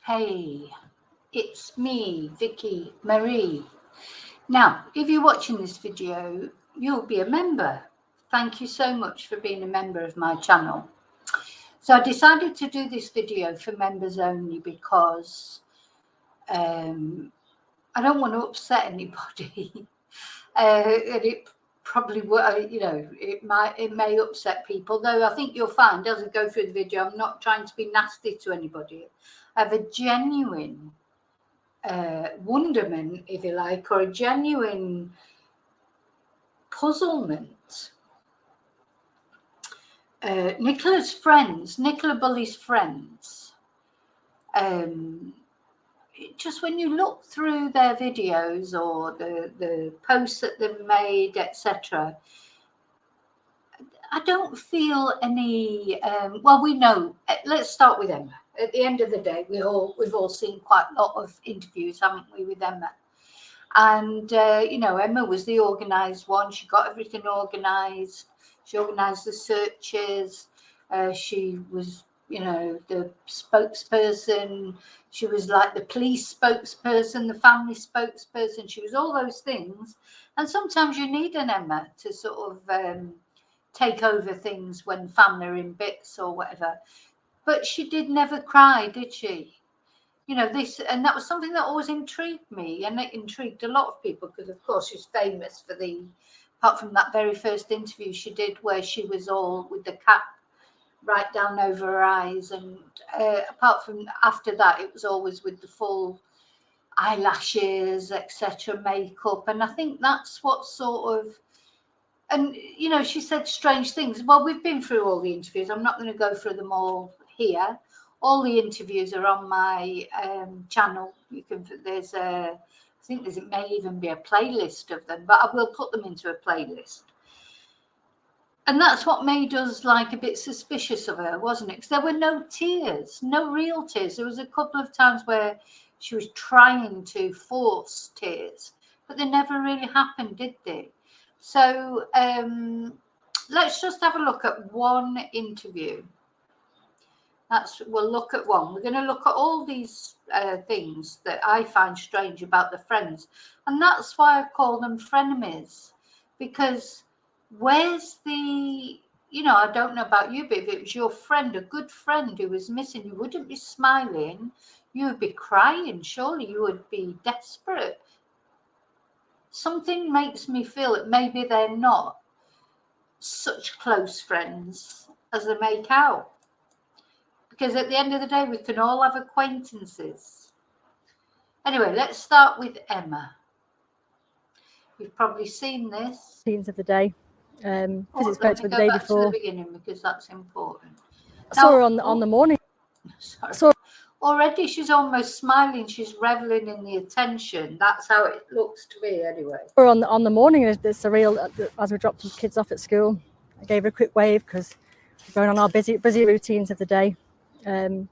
Hey, it's me, Vicky Marie. Now, if you're watching this video, you'll be a member. Thank you so much for being a member of my channel. So I decided to do this video for members only because I don't want to upset anybody. And it probably will, it may upset people, though I think you'll find as I go through the video, I'm not trying to be nasty to anybody. I have a genuine wonderment, if you like, or a genuine puzzlement. Nicola's friends, Nicola Bulley's friends, just when you look through their videos or the posts that they've made, etc., I don't feel any. Well, we know. Let's start with Emma. At the end of the day, we've all seen quite a lot of interviews, haven't we, with Emma? And Emma was the organised one. She got everything organised. She organised the searches. She was, the spokesperson. She was like the police spokesperson, the family spokesperson. She was all those things. And sometimes you need an Emma to sort of take over things when family are in bits or whatever. But she did never cry, did she? This, and that was something that always intrigued me, and it intrigued a lot of people because, of course, she's famous for apart from that very first interview she did where she was all with the cap right down over her eyes, and apart from after that, it was always with the full eyelashes, etc., makeup, and I think that's what sort of. And, she said strange things. Well, we've been through all the interviews. I'm not going to go through them all here. All the interviews are on my channel. You can. I think it may even be a playlist of them, but I will put them into a playlist. And that's what made us like a bit suspicious of her, wasn't it? Because there were no tears, no real tears. There was a couple of times where she was trying to force tears, but they never really happened, did they? So let's just have a look at one interview. We'll look at one. We're going to look at all these things that I find strange about the friends. And that's why I call them frenemies. Because where's the, I don't know about you, but if it was your friend, a good friend who was missing, you wouldn't be smiling. You would be crying. Surely you would be desperate. Something makes me feel that maybe they're not such close friends as they make out. Because at the end of the day, we can all have acquaintances. Anyway, let's start with Emma. You've probably seen this. Scenes of the day. Visits spoke to her the day before. To the beginning because that's important. I saw her on the morning. Sorry. Already she's almost smiling. She's reveling in the attention. That's how it looks to me anyway. On the morning, it's surreal. As we dropped the kids off at school, I gave her a quick wave because we're going on our busy routines of the day.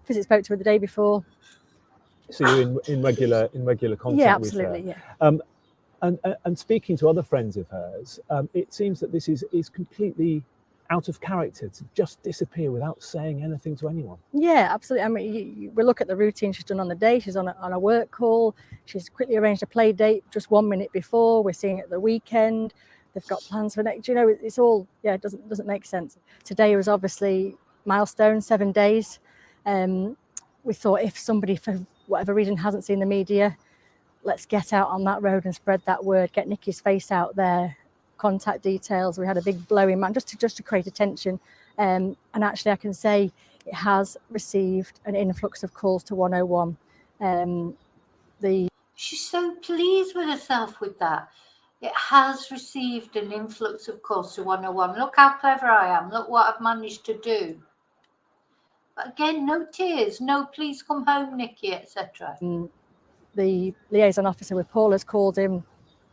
Visits spoke to her the day before. So you're in regular contact yeah, absolutely, with her. Yeah. And speaking to other friends of hers, it seems that this is completely out of character to just disappear without saying anything to anyone. Yeah, absolutely. I mean, we look at the routine she's done on the day. She's on a work call. She's quickly arranged a play date just 1 minute before. We're seeing it at the weekend. They've got plans for next. It's all it doesn't make sense. Today was obviously milestone, 7 days. We thought if somebody for whatever reason hasn't seen the media, let's get out on that road and spread that word. Get Nikki's face out there. Contact details. We had a big blowing man just to create attention, and actually I can say it has received an influx of calls to 101. She's so pleased with herself with that. It has received an influx of calls to 101. Look how clever I am. Look what I've managed to do. But again, no tears, no please come home, Nikki, etc. The liaison officer with Paul has called him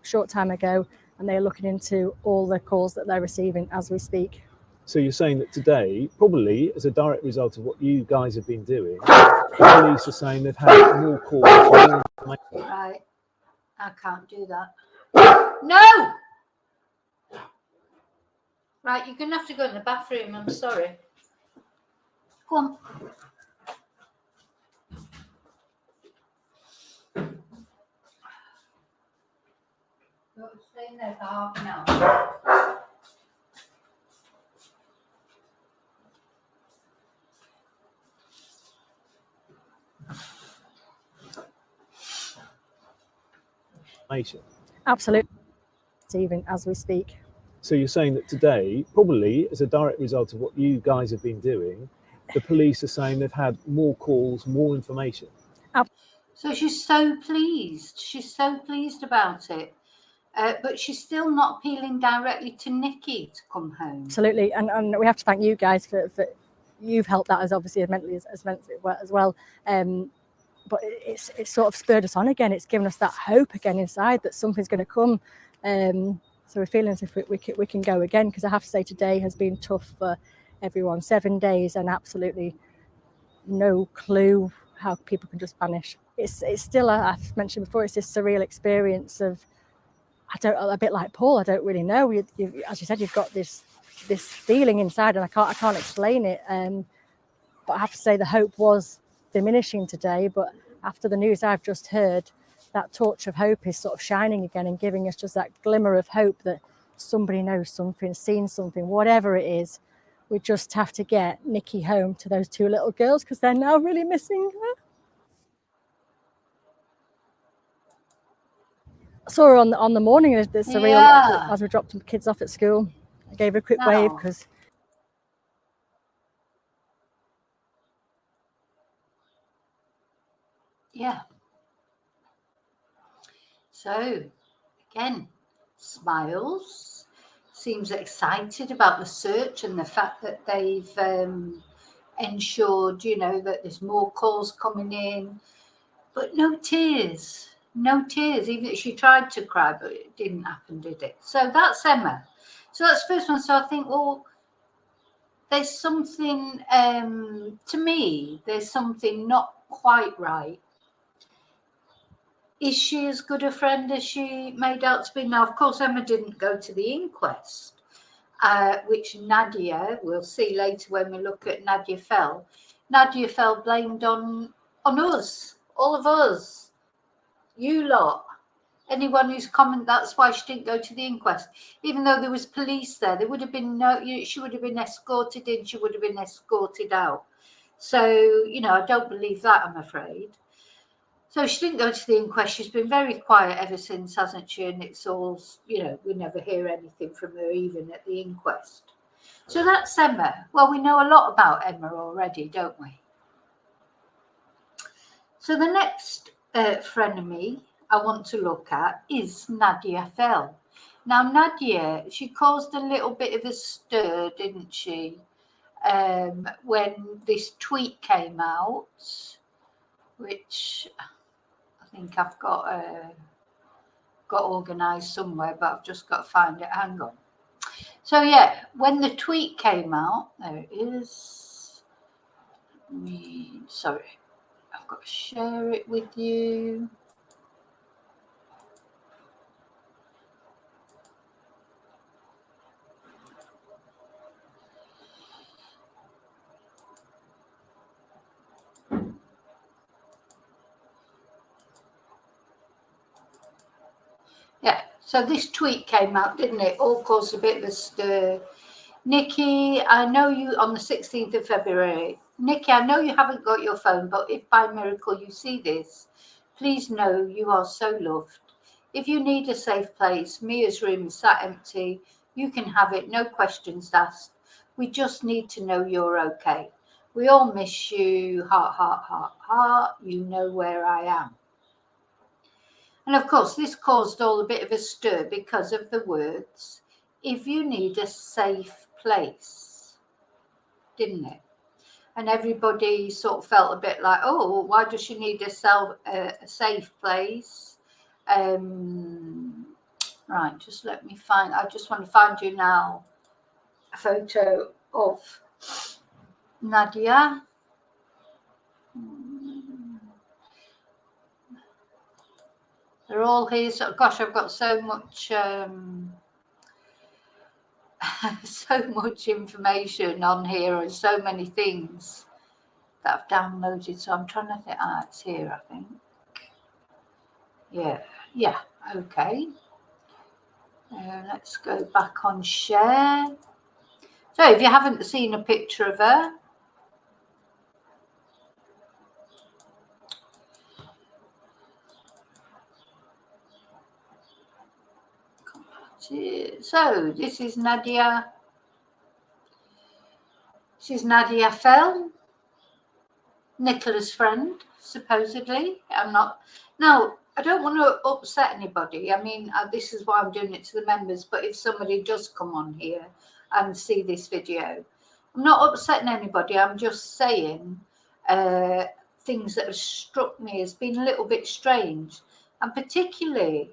a short time ago, and they're looking into all the calls that they're receiving as we speak. So you're saying that today, probably as a direct result of what you guys have been doing, the police are saying they've had more calls. Right, I can't do that. No! Right, you're going to have to go in the bathroom, I'm sorry. Go on. stay in there for half an hour. Absolutely, even as we speak. So you're saying that today, probably as a direct result of what you guys have been doing, the police are saying they've had more calls, more information. So she's so pleased. She's so pleased about it. But she's still not appealing directly to Nikki to come home. Absolutely, and we have to thank you guys for you've helped that as obviously as mentally as well. But it's sort of spurred us on again. It's given us that hope again inside that something's going to come. So we're feeling as if we can go again, because I have to say today has been tough for everyone. 7 days and absolutely no clue how people can just vanish. It's still, I've mentioned before, it's this surreal experience of, a bit like Paul, I don't really know. As you said, you've got this feeling inside, and I can't explain it. But I have to say the hope was diminishing today. But after the news I've just heard, that torch of hope is sort of shining again and giving us just that glimmer of hope that somebody knows something, seen something, whatever it is. We just have to get Nikki home to those 2 little girls, because they're now really missing her. I saw her on the morning as we dropped the kids off at school. I gave her a quick wave because. Yeah. So, again, smiles, seems excited about the search and the fact that they've ensured, that there's more calls coming in, but no tears. No tears, even if she tried to cry, but it didn't happen, did it? So that's Emma. So that's the first one. So I think, well, there's something, to me, there's something not quite right. Is she as good a friend as she made out to be? Now, of course, Emma didn't go to the inquest, which Nadia, we'll see later when we look at Nadia Fell. Nadia Fell blamed on us, all of us. You lot, anyone who's comment, that's why she didn't go to the inquest. Even though there was police there would have been she would have been escorted in, she would have been escorted out. So, I don't believe that, I'm afraid. So she didn't go to the inquest. She's been very quiet ever since, hasn't she? And it's all, we never hear anything from her, even at the inquest. So that's Emma. Well, we know a lot about Emma already, don't we? So the next frenemy I want to look at is Nadia Fell. Now, Nadia, she caused a little bit of a stir, didn't she? When this tweet came out, which I think I've got organised somewhere, but I've just got to find it. Hang on. So, yeah, when the tweet came out, there it is. Sorry. I've got to share it with you. Yeah, so this tweet came out, didn't it? All caused a bit of a stir. Nikki, I know you on the 16th of February. Nikki, I know you haven't got your phone, but if by miracle you see this, please know you are so loved. If you need a safe place, Mia's room is sat empty. You can have it, no questions asked. We just need to know you're okay. We all miss you. Heart, heart, heart, heart. You know where I am. And of course, this caused all a bit of a stir because of the words, if you need a safe place, didn't it? And everybody sort of felt a bit like, oh, why does she need a safe place? Right, just let me find, I just want to find you now a photo of Nadia. They're all here. So, gosh, I've got so much so much information on here and so many things that I've downloaded. So I'm trying to think. It's here, I think. Yeah, okay. Let's go back on share. So if you haven't seen a picture of her, so this is Nadia. This is Nadia Fell, Nicola's friend, supposedly. I'm not. Now, I don't want to upset anybody. I mean, this is why I'm doing it to the members. But if somebody does come on here and see this video, I'm not upsetting anybody. I'm just saying things that have struck me as being a little bit strange, and particularly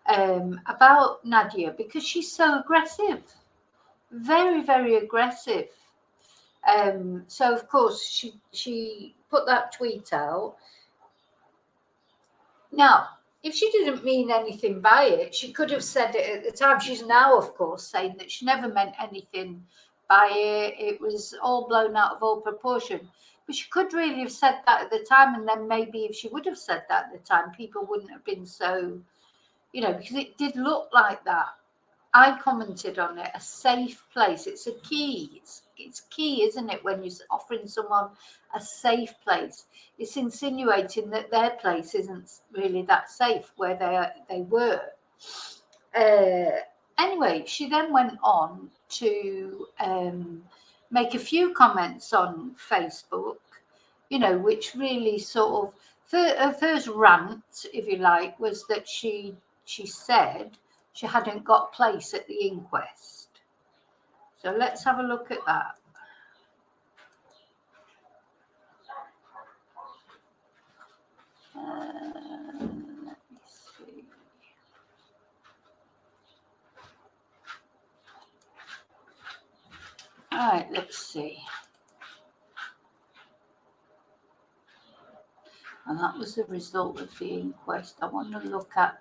about Nadia, because she's so aggressive, very, very aggressive. So of course she put that tweet out. Now, if she didn't mean anything by it, she could have said it at the time. She's now, of course, saying that she never meant anything by it. It was all blown out of all proportion. But she could really have said that at the time, and then maybe if she would have said that at the time, people wouldn't have been so, because it did look like that. I commented on it, a safe place. It's a key. It's key, isn't it, when you're offering someone a safe place? It's insinuating that their place isn't really that safe where they were. Anyway, she then went on to make a few comments on Facebook, which really sort of, her first rant, if you like, was that she said she hadn't got place at the inquest. So let's have a look at that. Let me see. All right, let's see. And that was the result of the inquest. I want to look at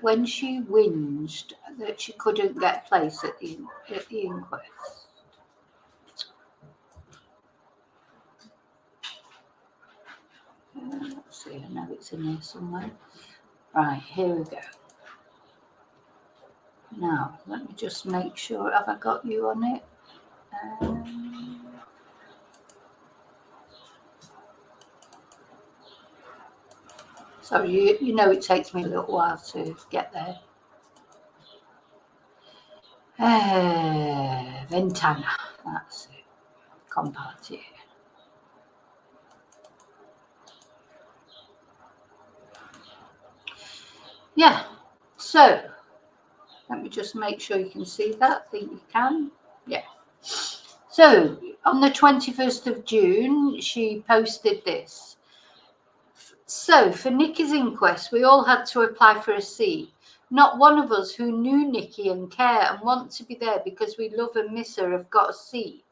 when she whinged that she couldn't get place at the inquest. Let's see, I know it's in here somewhere. Right, here we go. Now, let me just make sure, have I got you on it? Sorry, you know it takes me a little while to get there. Ventana, that's it. Compartir. Yeah, so let me just make sure you can see that. I think you can. Yeah. So on the 21st of June, she posted this. So for Nikki's inquest, we all had to apply for a seat. Not one of us who knew Nikki and care and want to be there because we love and miss her have got a seat.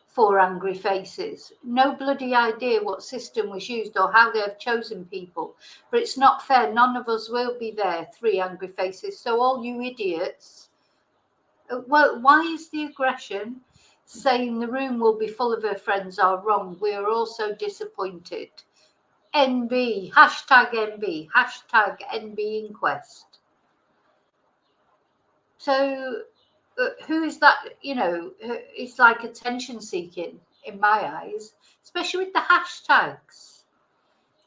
4 angry faces. No bloody idea what system was used or how they have chosen people. But it's not fair. None of us will be there. 3 angry faces. So all you idiots. Well, why is the aggression? Saying the room will be full of her friends are wrong. We are also disappointed. NB. Hashtag NB. Hashtag NB inquest. So who is that? It's like attention seeking in my eyes, especially with the hashtags.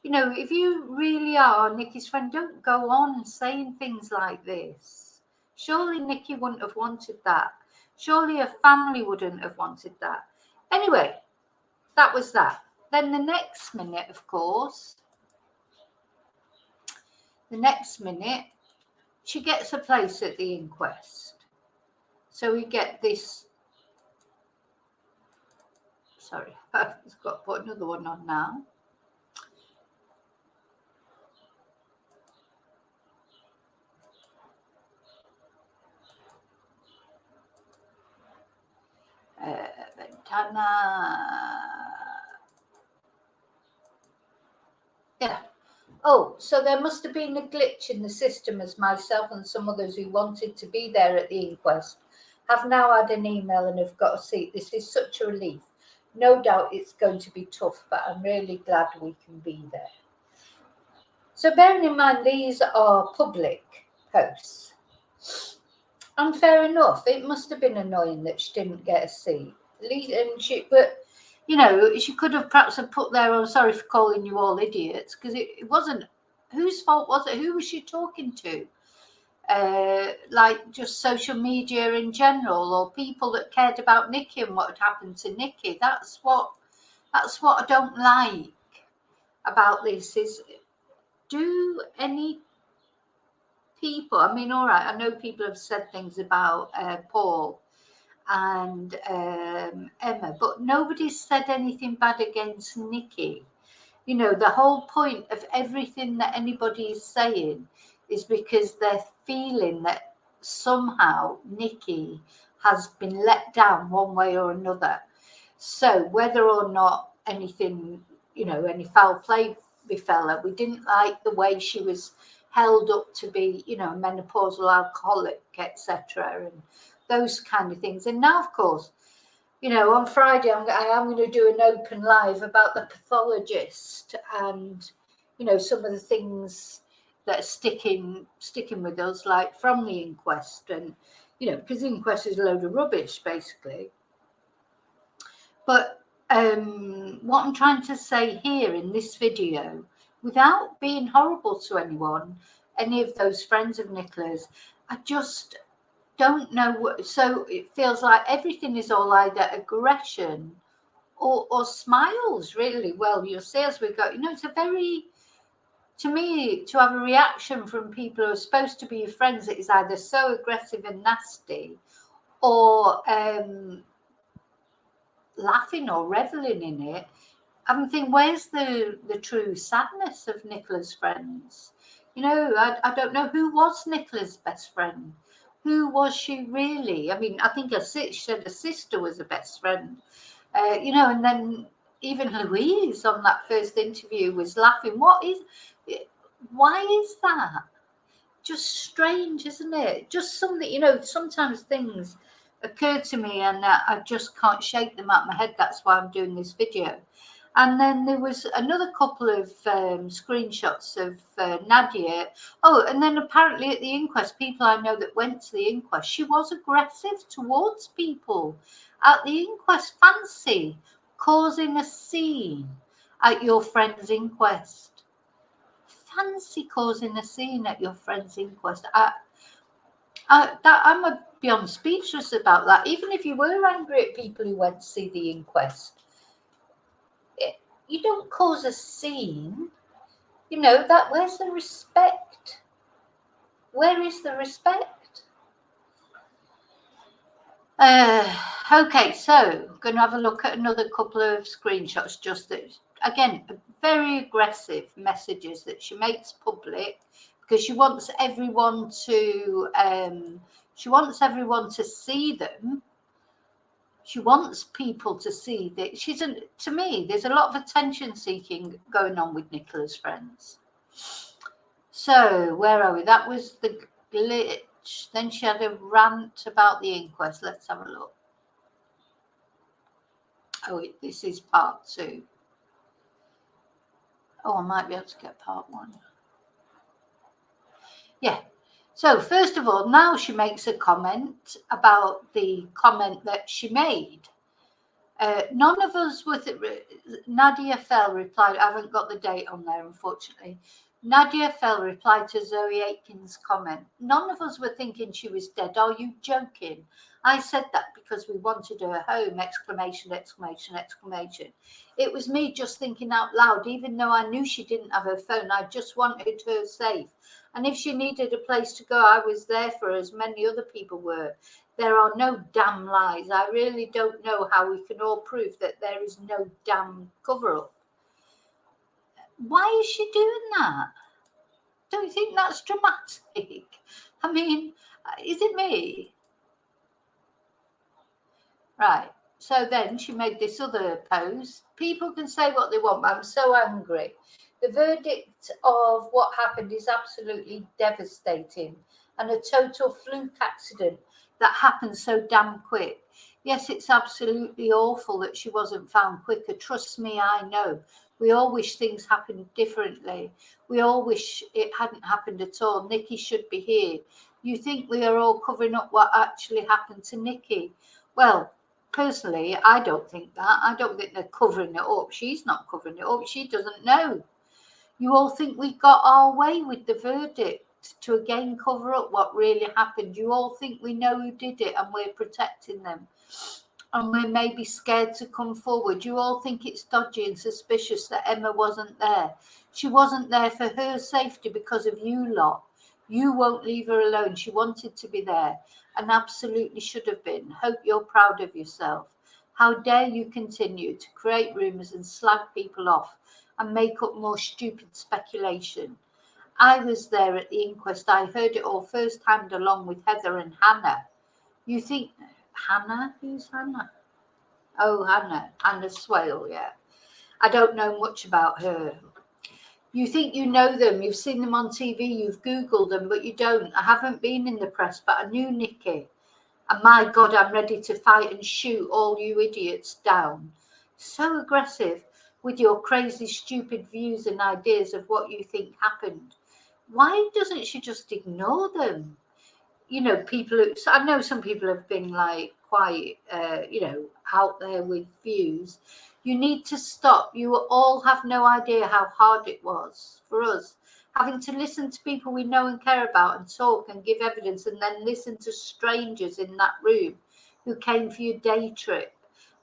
If you really are Nikki's friend, don't go on saying things like this. Surely Nikki wouldn't have wanted that. Surely her family wouldn't have wanted that. Anyway, that was that. Then the next minute, of course, she gets a place at the inquest. So we get this. Sorry, I've got to put another one on now. Ventana. Yeah. Oh, so there must have been a glitch in the system, as myself and some others who wanted to be there at the inquest have now had an email and have got a seat. This is such a relief. No doubt it's going to be tough, but I'm really glad we can be there. So bearing in mind these are public posts, and fair enough, it must have been annoying that she didn't get a seat. But you know, she could have perhaps have put there, "I'm sorry for calling you all idiots," because it wasn't, whose fault was it? Who was she talking to? Like just social media in general, or people that cared about Nikki and what had happened to Nikki. That's what I don't like about this. Is, do any people, I mean, all right, I know people have said things about Paul and Emma, but nobody's said anything bad against Nikki. You know, the whole point of everything that anybody is saying is because they're feeling that somehow Nikki has been let down one way or another. So whether or not anything, you know, any foul play befell her, we didn't like the way she was held up to be, you know, a menopausal alcoholic, etc., and those kind of things. And now, of course, you know, on Friday, I am going to do an open live about the pathologist and, you know, some of the things that are sticking with us, like from the inquest. And, you know, because the inquest is a load of rubbish, basically. But what I'm trying to say here in this video, without being horrible to anyone, any of those friends of Nicola's, I just don't know what, so it feels like everything is all either aggression or smiles, really. Well, you'll see as we go, you know, it's a very, to me, to have a reaction from people who are supposed to be your friends that is either so aggressive and nasty or laughing or reveling in it. I'm thinking, where's the true sadness of Nicola's friends? You know, I don't know, who was Nicola's best friend? Who was she really? I mean, I think she said her sister was her best friend. You know, and then even Louise on that first interview was laughing. Why is that? Just strange, isn't it? Just something, you know, sometimes things occur to me and I just can't shake them out of my head. That's why I'm doing this video. And then there was another couple of screenshots of Nadia. Oh, and then apparently at the inquest, people I know that went to the inquest, she was aggressive towards people at the inquest. Fancy causing a scene at your friend's inquest. Fancy causing a scene at your friend's inquest. I'm beyond speechless about that. Even if you were angry at people who went to see the inquest, you don't cause a scene. You know, that, where's the respect? Where is the respect? Okay, so I'm going to have a look at another couple of screenshots, just that, again, very aggressive messages that she makes public because she wants everyone to see them. She wants people to see that to me, there's a lot of attention seeking going on with Nicola's friends. So where are we? That was the glitch. Then she had a rant about the inquest. Let's have a look. Oh, this is part 2. Oh, I might be able to get part 1. Yeah. So first of all, now she makes a comment about the comment that she made. None of us with Nadia Fell replied. I haven't got the date on there, unfortunately. Nadia Fell replied to Zoe Aitken's comment. None of us were thinking she was dead. Are you joking? I said that because we wanted her home! Exclamation, exclamation, exclamation. It was me just thinking out loud, even though I knew she didn't have her phone. I just wanted her safe. And if she needed a place to go, I was there for her, as many other people were. There are no damn lies. I really don't know how we can all prove that there is no damn cover-up. Why is she doing that? Don't you think that's dramatic? I mean, is it me? Right. So then she made this other post. People can say what they want, but I'm so angry. The verdict of what happened is absolutely devastating and a total fluke accident that happened so damn quick. Yes, it's absolutely awful that she wasn't found quicker. Trust me, I know. We all wish things happened differently. We all wish it hadn't happened at all. Nikki should be here. You think we are all covering up what actually happened to Nikki? Well, personally, I don't think that. I don't think they're covering it up. She's not covering it up. She doesn't know. You all think we got our way with the verdict to again cover up what really happened. You all think we know who did it and we're protecting them. And we're maybe scared to come forward. You all think it's dodgy and suspicious that Emma wasn't there. She wasn't there for her safety because of you lot. You won't leave her alone. She wanted to be there and absolutely should have been. Hope you're proud of yourself. How dare you continue to create rumours and slag people off and make up more stupid speculation. I was there at the inquest. I heard it all firsthand along with Heather and Hannah. You think... Hannah? Who's Hannah? Oh, Hannah Swale, yeah. I don't know much about her. You think you know them, you've seen them on TV, you've Googled them, but you don't. I haven't been in the press, but I knew Nikki. And my God, I'm ready to fight and shoot all you idiots down. So aggressive with your crazy, stupid views and ideas of what you think happened. Why doesn't she just ignore them? You know, people who, so I know some people have been like quite, out there with views. You need to stop. You all have no idea how hard it was for us, having to listen to people we know and care about and talk and give evidence, and then listen to strangers in that room who came for your day trip,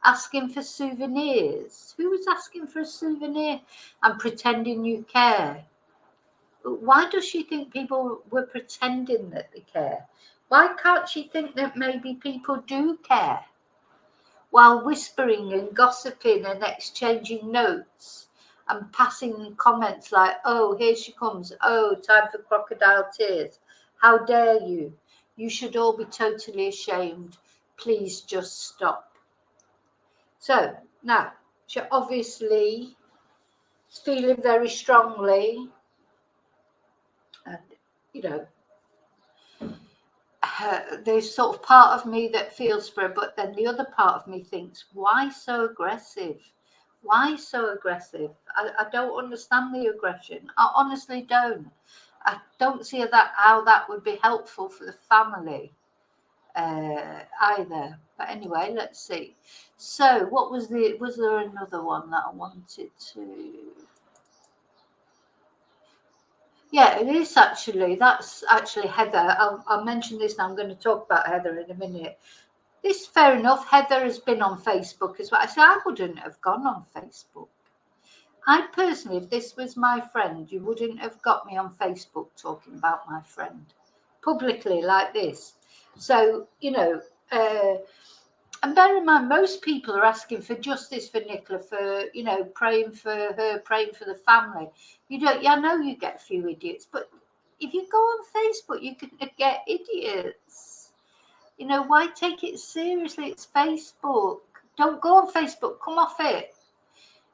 asking for souvenirs. Who was asking for a souvenir and pretending you care? Why does she think people were pretending that they care? Why can't she think that maybe people do care? While whispering and gossiping and exchanging notes and passing comments like, oh, here she comes. Oh, time for crocodile tears. How dare you? You should all be totally ashamed. Please just stop. So now, she obviously is feeling very strongly. And, you know, there's sort of part of me that feels for her, but then the other part of me thinks, why so aggressive? Why so aggressive? I don't understand the aggression. I honestly don't. I don't see how that would be helpful for the family either. But anyway, let's see. So what was there another one that I wanted to... Yeah, it is actually. That's actually Heather. I'll mention this and I'm going to talk about Heather in a minute. This, fair enough, Heather has been on Facebook as well. I said, I wouldn't have gone on Facebook. I personally, if this was my friend, you wouldn't have got me on Facebook talking about my friend publicly like this. So, you know, and bear in mind, most people are asking for justice for Nicola, for, you know, praying for her, praying for the family. I know you get a few idiots, but if you go on Facebook, you can get idiots. You know, why take it seriously? It's Facebook. Don't go on Facebook. Come off it.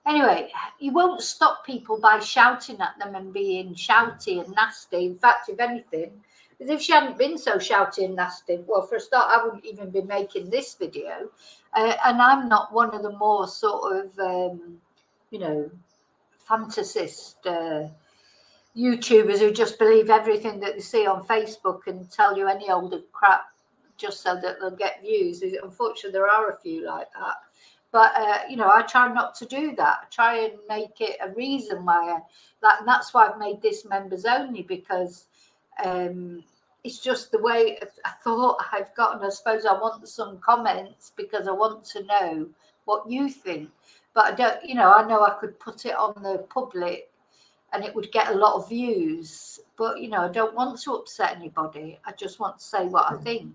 Anyway, you won't stop people by shouting at them and being shouty and nasty. In fact, if anything, as if she hadn't been so shouty and nasty, well, for a start, I wouldn't even be making this video. And I'm not one of the more sort of, fantasist YouTubers who just believe everything that they see on Facebook and tell you any old crap just so that they'll get views. Unfortunately, there are a few like that. But, I try not to do that. I try and make it a reason why and that's why I've made this members only, because it's just the way I thought I've gotten. I suppose I want some comments because I want to know what you think. But I don't, I know I could put it on the public and it would get a lot of views. But, I don't want to upset anybody. I just want to say what I think.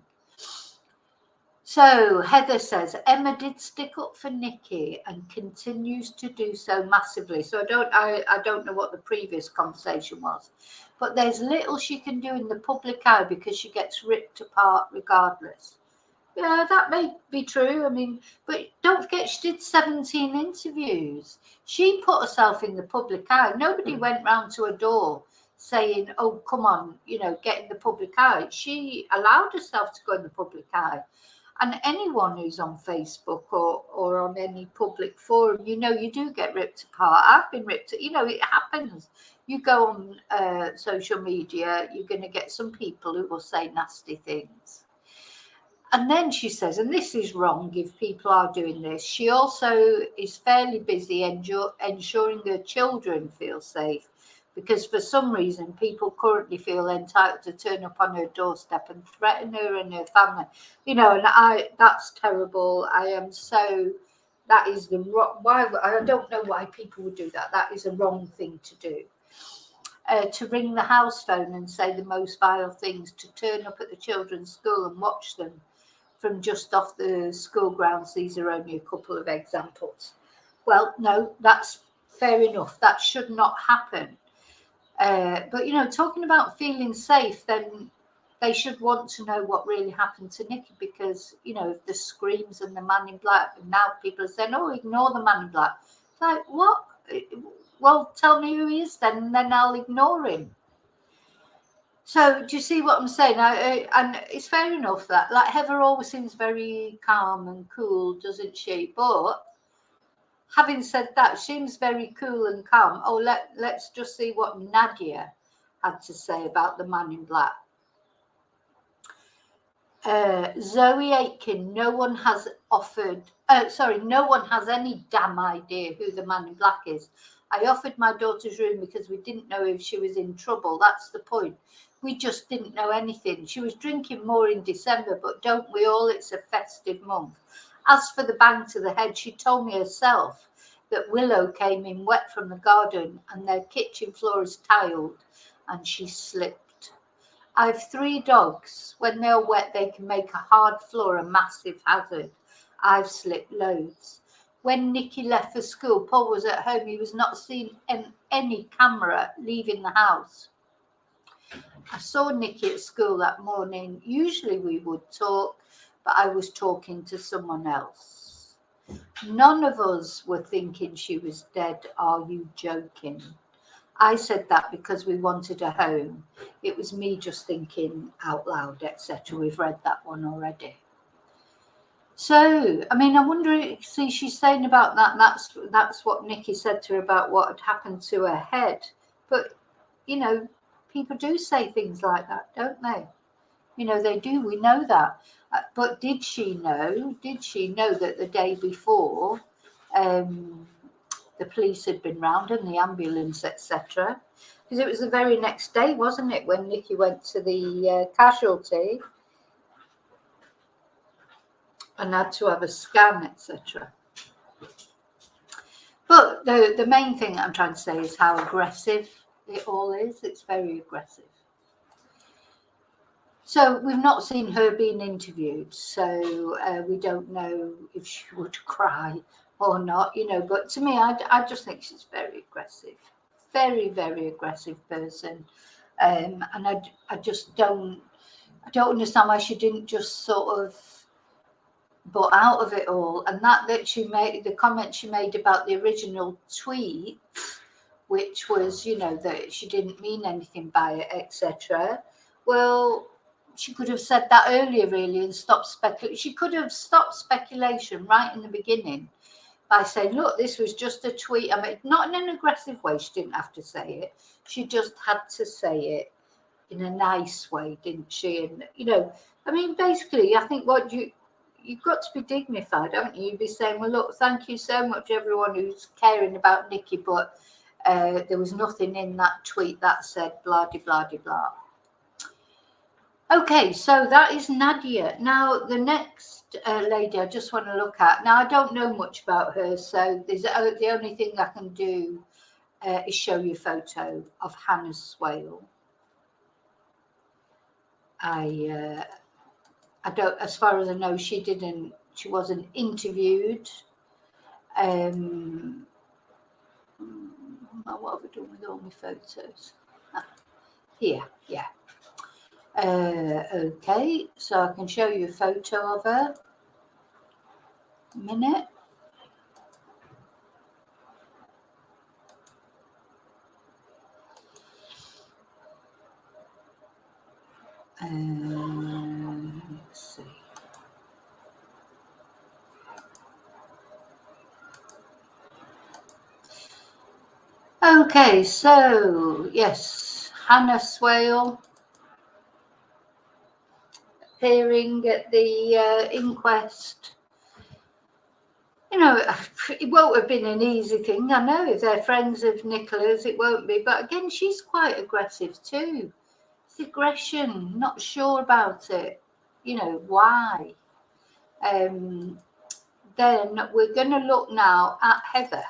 So Heather says, Emma did stick up for Nikki and continues to do so massively. So I don't know what the previous conversation was, but there's little she can do in the public eye because she gets ripped apart regardless. Yeah, that may be true. I mean, but don't forget, she did 17 interviews. She put herself in the public eye. Nobody went round to her door saying, oh, come on, get in the public eye. She allowed herself to go in the public eye. And anyone who's on Facebook or on any public forum, you know, you do get ripped apart. I've been ripped, you know, it happens. You go on social media, you're going to get some people who will say nasty things. And then she says, and this is wrong if people are doing this, she also is fairly busy ensuring her children feel safe, because for some reason people currently feel entitled to turn up on her doorstep and threaten her and her family. You know, and that's terrible. That is the wrong, why, I don't know why people would do that. That is a wrong thing to do. To ring the house phone and say the most vile things, to turn up at the children's school and watch them from just off the school grounds. These are only a couple of examples. Well, no, that's fair enough. That should not happen. But, you know, talking about feeling safe, then they should want to know what really happened to Nikki, because, you know, the screams and the man in black, and now people are saying, oh, ignore the man in black. It's like, what? Well, tell me who he is then, and then I'll ignore him. So do you see what I'm saying? And it's fair enough that, like, Heather always seems very calm and cool, doesn't she? But having said that, she seems very cool and calm. Oh, let's just see what Nadia had to say about the man in black. Zoe Aitken, no one has any damn idea who the man in black is. I offered my daughter's room because we didn't know if she was in trouble. That's the point. We just didn't know anything. She was drinking more in December, but don't we all? It's a festive month. As for the bang to the head, she told me herself that Willow came in wet from the garden and their kitchen floor is tiled and she slipped. I've 3 dogs. When they're wet, they can make a hard floor a massive hazard. I've slipped loads. When Nikki left for school, Paul was at home. He was not seen in any camera leaving the house. I saw Nikki at school that morning. Usually we would talk, but I was talking to someone else. None of us were thinking she was dead. Are you joking? I said that because we wanted a home. It was me just thinking out loud, etc. We've read that one already. So, I mean, I wonder, see, she's saying about that, and that's what Nikki said to her about what had happened to her head. But, you know, people do say things like that, don't they? You know, they do. We know that. But did she know? Did she know that the day before the police had been round and the ambulance, etc.? Because it was the very next day, wasn't it, when Nikki went to the casualty and had to have a scan, etc. But the main thing that I'm trying to say is how aggressive it all is. It's very aggressive. So we've not seen her being interviewed, so we don't know if she would cry or not, you know. But to me, I just think she's very aggressive, very, very aggressive person, and I just don't understand why she didn't just sort of butt out of it all. And that she made, the comment she made about the original tweet, which was, you know, that she didn't mean anything by it, etc. Well, she could have said that earlier, really, and stopped speculation. She could have stopped speculation right in the beginning by saying, look, this was just a tweet. I mean, not in an aggressive way. She didn't have to say it. She just had to say it in a nice way, didn't she? And, you know, I mean, basically, I think you've got to be dignified, haven't you? You'd be saying, well, look, thank you so much, everyone who's caring about Nikki, but there was nothing in that tweet that said blah, de, blah, de, blah. Okay, so that is Nadia. Now, the next lady I just want to look at. Now, I don't know much about her, so the only thing I can do is show you a photo of Hannah Swale. I don't, as far as I know, she wasn't interviewed. What have I done with all my photos? Here, yeah. Okay, so I can show you a photo of her. A minute. Let's see. Okay, so yes, Hannah Swale appearing at the inquest. You know, it won't have been an easy thing. I know if they're friends of Nicola's, it won't be. But again, she's quite aggressive too. It's aggression, not sure about it. You know, why? Then we're going to look now at Heather.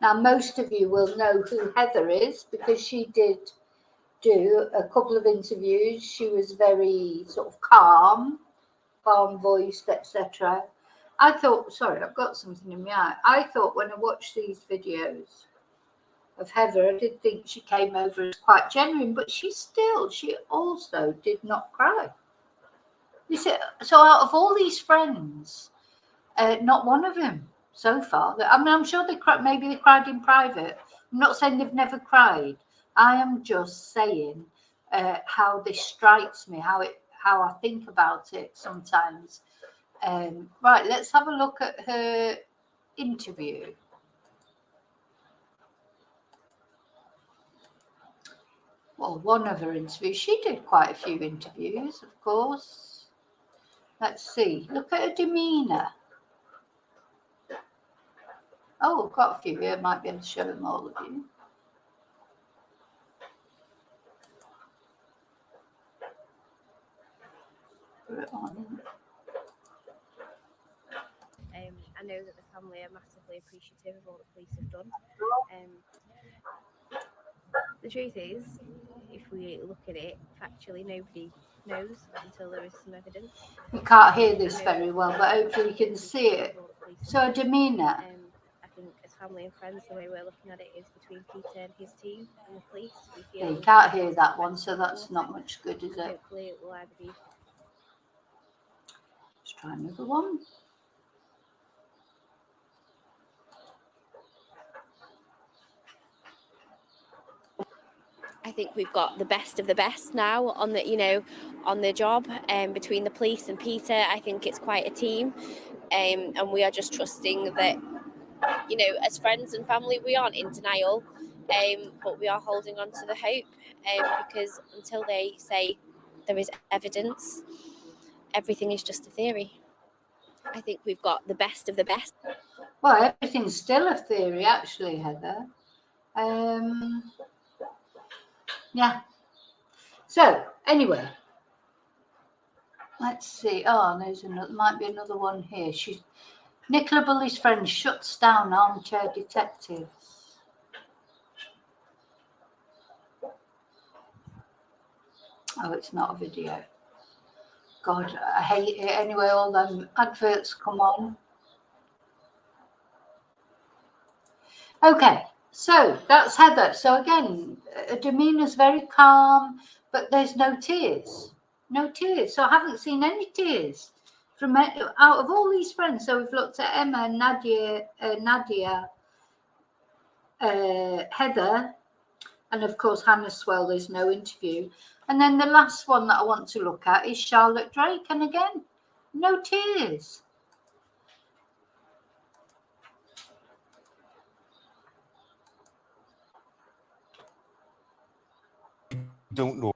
Now, most of you will know who Heather is because she did do a couple of interviews. She was very sort of calm voiced, etc. I thought, sorry, I've got something in my eye. I thought when I watched these videos of Heather, I did think she came over as quite genuine, but she also did not cry. So out of all these friends, not one of them so far. I mean, I'm sure they cried. Maybe they cried in private. I'm not saying they've never cried. I am just saying how this strikes me, how I think about it sometimes. Right, let's have a look at her interview. Well, one of her interviews. She did quite a few interviews, of course. Let's see. Look at her demeanour. Oh, I've got a few here. I might be able to show them all of you. Put it on. I know that the family are massively appreciative of what the police have done. The truth is, if we look at it factually, nobody knows until there is some evidence. You can't hear this very well, but hopefully you can see it. So a demeanour. I think as family and friends, the way we're looking at it is between Peter and his team and the police. We feel Yeah, you can't hear that one, so that's not much good, is it? Hopefully it will either be... Let's try another one. I think we've got the best of the best now on the job between the police and Peter. I think it's quite a team, and we are just trusting that, as friends and family, we aren't in denial, but we are holding on to the hope, because until they say there is evidence, everything is just a theory. I think we've got the best of the best. Well, everything's still a theory, actually, Heather. Yeah. So, anyway, let's see. Oh, there's another. Might be another one here. Nicola Bulley's friend shuts down armchair detectives. Oh, it's not a video. God, I hate it. Anyway, all them adverts come on. Okay, so that's Heather. So again, her demeanour's very calm, but there's no tears. No tears. So I haven't seen any tears from out of all these friends. So we've looked at Emma, Nadia, Heather, and of course Hannah Swale. There's no interview. And then the last one that I want to look at is Charlotte Drake. And again, no tears. Don't know.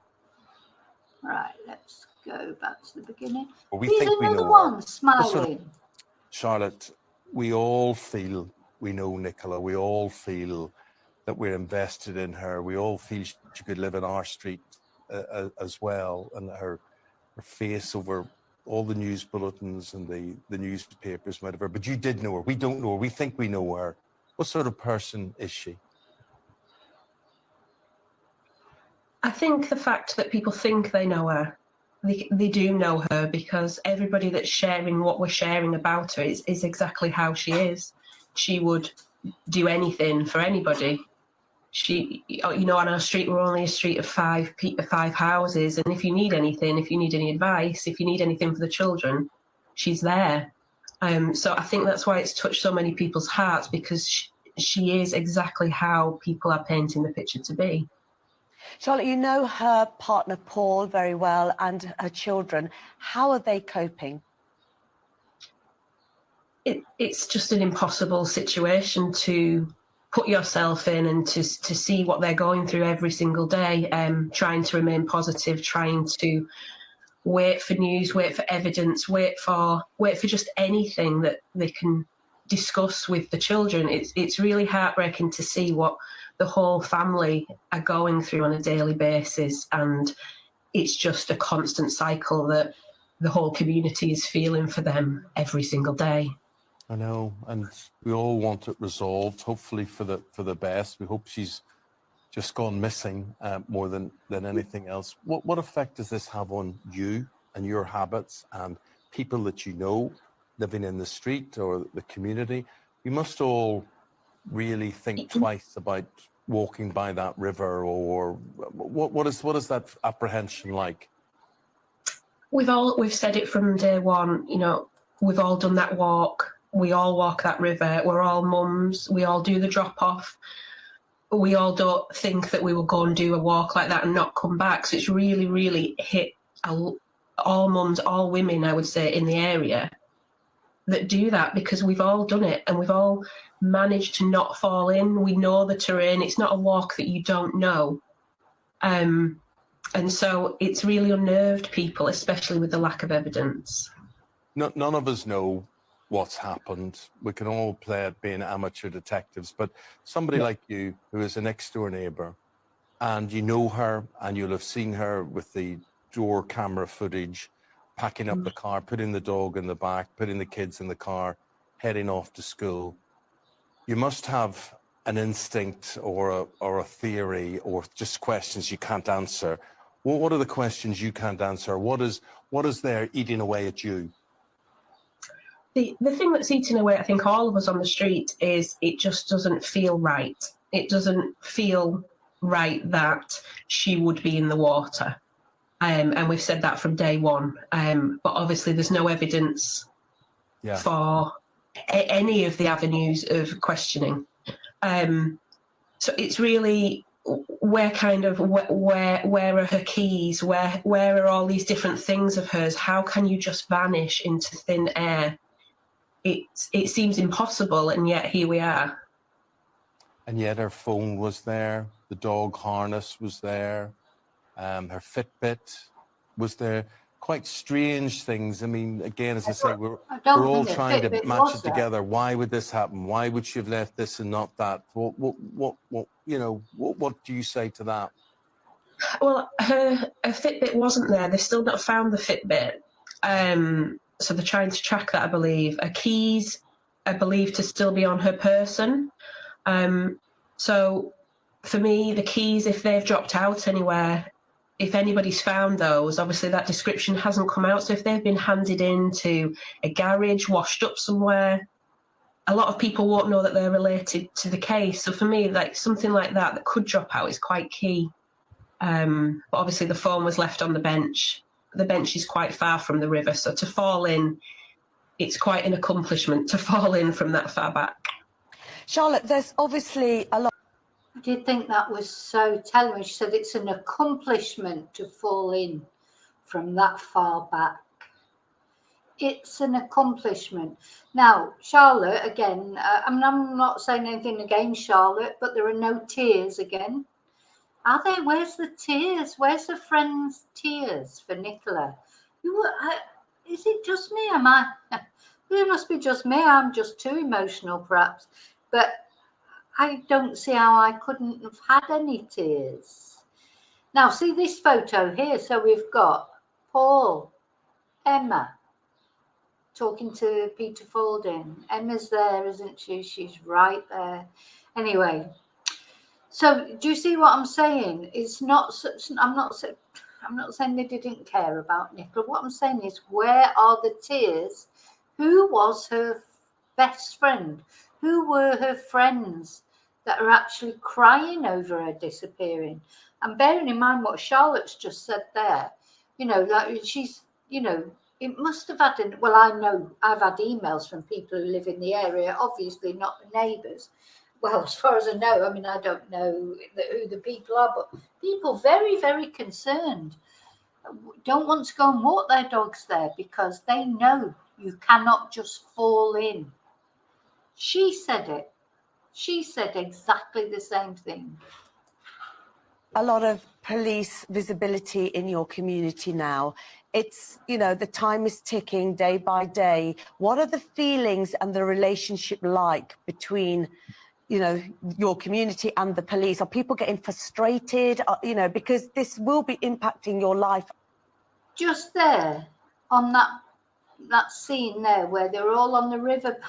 Right, let's go back to the beginning. Well, we Here's think we another know one her. smiling. Charlotte, we all feel we know Nicola. We all feel that we're invested in her. We all feel she could live in our street as well, and her face over all the news bulletins and the newspapers, whatever. But you did know her. We don't know her. We think we know her. What sort of person is she? I think the fact that people think they know her, they do know her, because everybody that's sharing what we're sharing about her is exactly how she is. She would do anything for anybody. She, on our street, we're only a street of five houses, and if you need anything, if you need any advice, if you need anything for the children, she's there. So I think that's why it's touched so many people's hearts, because she is exactly how people are painting the picture to be. Charlotte, you know her partner Paul very well and her children. How are they coping? It's just an impossible situation to put yourself in and to see what they're going through every single day, trying to remain positive, trying to wait for news, wait for evidence, wait for just anything that they can discuss with the children. It's really heartbreaking to see what the whole family are going through on a daily basis, and it's just a constant cycle that the whole community is feeling for them every single day. I know, and we all want it resolved, hopefully for the best. We hope she's just gone missing more than anything else. What effect does this have on you and your habits and people that you know living in the street or the community? You must all really think twice about walking by that river, or what is that apprehension like? We've said it from day one, you know, we've all done that walk. We all walk that river. We're all mums. We all do the drop off. We all don't think that we will go and do a walk like that and not come back. So it's really, really hit all mums, all women, I would say, in the area that do that, because we've all done it and we've all managed to not fall in. We know the terrain. It's not a walk that you don't know. And so it's really unnerved people, especially with the lack of evidence. None of us know what's happened. We can all play at being amateur detectives, but somebody like you, who is a next door neighbour, and you know her and you'll have seen her with the door camera footage, packing up the car, putting the dog in the back, putting the kids in the car, heading off to school. You must have an instinct or a theory or just questions you can't answer. Well, what are the questions you can't answer? What is there eating away at you? The thing that's eating away, I think, all of us on the street is it just doesn't feel right. It doesn't feel right that she would be in the water. And we've said that from day one. But obviously there's no evidence for any of the avenues of questioning. So it's really where are her keys? Where are all these different things of hers? How can you just vanish into thin air? It seems impossible, and yet here we are. And yet her phone was there, the dog harness was there, her Fitbit was there. Quite strange things. I mean, again, as I say, we're all trying to match it together. Why would this happen? Why would she have left this and not that? What do you say to that? Well, her Fitbit wasn't there. They've still not found the Fitbit. So they're trying to track that, I believe. Her keys are believed to still be on her person. So for me, the keys, if they've dropped out anywhere, if anybody's found those, obviously that description hasn't come out. So if they've been handed into a garage, washed up somewhere, a lot of people won't know that they're related to the case. So for me, like something like that could drop out is quite key. But obviously the phone was left on the bench. The bench is quite far from the river, so to fall in, it's quite an accomplishment to fall in from that far back. Charlotte, there's obviously a lot. I did think that was so telling when she said it's an accomplishment to fall in from that far back. It's an accomplishment. Now, Charlotte, again, I'm not saying anything against Charlotte, but there are no tears again. Are there? Where's the tears? Where's the friend's tears for Nicola? Is it just me? It must be just me. I'm just too emotional, perhaps. But I don't see how I couldn't have had any tears. Now, see this photo here. So we've got Paul, Emma, talking to Peter Falding. Emma's there, isn't she? She's right there. Anyway. So do you see what I'm saying? It's not. I'm not saying they didn't care about Nicola. What I'm saying is, where are the tears? Who was her best friend? Who were her friends that are actually crying over her disappearing? And bearing in mind what Charlotte's just said there, you know, like she's, you know, it must have had. Well, I know I've had emails from people who live in the area, obviously not the neighbours. Well, as far as I know, I mean, I don't know who the people are, but people very, very concerned, don't want to go and walk their dogs there because they know you cannot just fall in. She said it. She said exactly the same thing. A lot of police visibility in your community now. It's, you know, the time is ticking day by day. What are the feelings and the relationship like between, you know, your community and the police? Are people getting frustrated? You know, because this will be impacting your life. Just there on that scene there where they're all on the riverbank,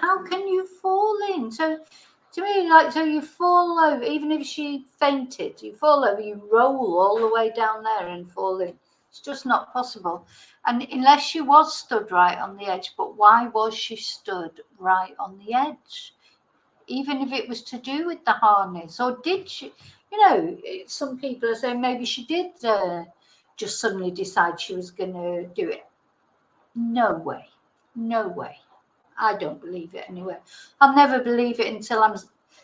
how can you fall in? So to me, like, so you fall over, even if she fainted, you fall over, you roll all the way down there and fall in. It's just not possible. And unless she was stood right on the edge, but why was she stood right on the edge? Even if it was to do with the harness, or did she, you know, some people are saying maybe she did just suddenly decide she was going to do it. No way. No way. I don't believe it anyway. I'll never believe it until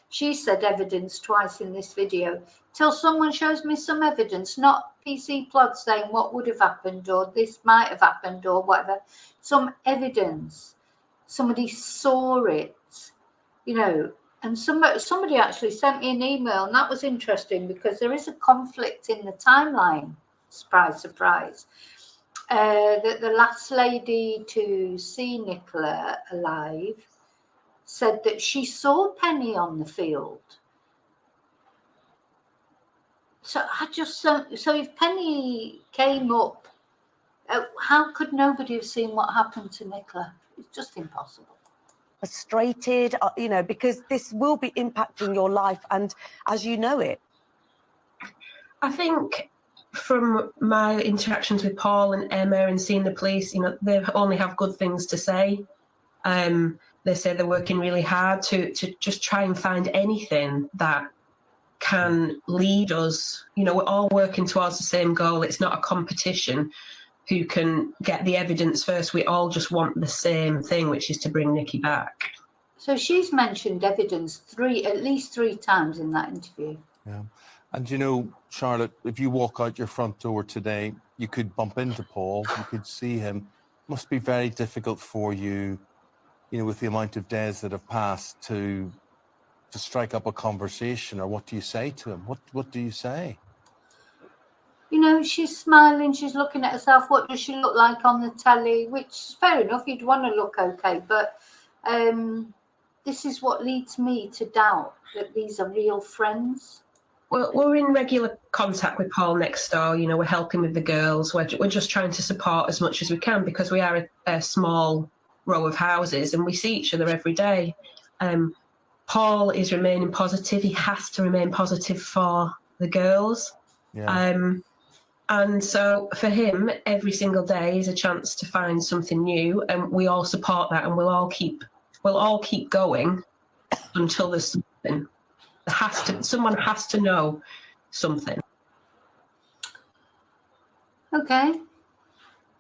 she said evidence twice in this video, till someone shows me some evidence, not PC Plod saying what would have happened or this might have happened or whatever. Some evidence. Somebody saw it, you know, and somebody actually sent me an email, and that was interesting because there is a conflict in the timeline. Surprise, surprise. That the last lady to see Nicola alive said that she saw Penny on the field. So so if Penny came up, how could nobody have seen what happened to Nicola? It's just impossible. Frustrated, you know, because this will be impacting your life and as you know it. I think from my interactions with Paul and Emma and seeing the police, you know, they only have good things to say. They say they're working really hard to just try and find anything that can lead us. You know, we're all working towards the same goal. It's not a competition who can get the evidence first. We all just want the same thing, which is to bring Nikki back. So she's mentioned evidence at least three times in that interview. Yeah. And you know, Charlotte, if you walk out your front door today, you could bump into Paul, you could see him. It must be very difficult for you, you know, with the amount of days that have passed to strike up a conversation, or what do you say to him? What do you say? You know, she's smiling, she's looking at herself. What does she look like on the telly? Which is fair enough, you'd want to look okay, but this is what leads me to doubt that these are real friends. Well, we're in regular contact with Paul next door. You know, we're helping with the girls. We're just trying to support as much as we can because we are a small row of houses and we see each other every day. Paul is remaining positive. He has to remain positive for the girls. Yeah. And so for him, every single day is a chance to find something new, and we all support that, and we'll all keep going until there's something. Someone has to know something. Okay,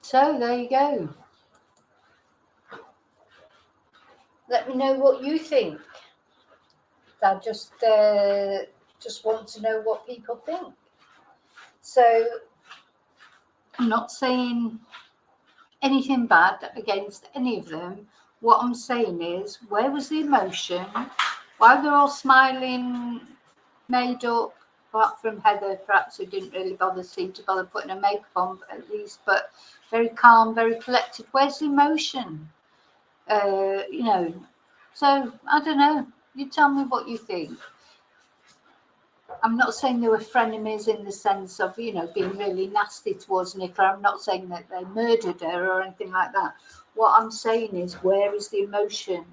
so there you go. Let me know what you think. I just want to know what people think. So I'm not saying anything bad against any of them. What I'm saying is, where was the emotion? Why they're all smiling, made up, apart from Heather, perhaps, who didn't really seem to bother putting her makeup on at least, but very calm, very collected. Where's the emotion? You know, so I don't know. You tell me what you think. I'm not saying they were frenemies in the sense of, you know, being really nasty towards Nicola. I'm not saying that they murdered her or anything like that. What I'm saying is, where is the emotion?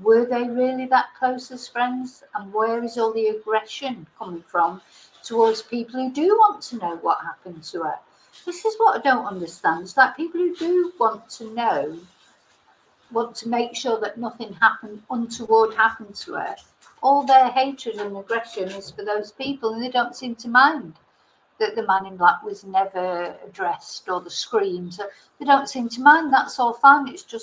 Were they really that close as friends? And where is all the aggression coming from towards people who do want to know what happened to her? This is what I don't understand. It's like people who do want to know, want to make sure that nothing untoward happened to her. All their hatred and aggression is for those people, and they don't seem to mind that the man in black was never addressed or the screams. They don't seem to mind. That's all fine. It's just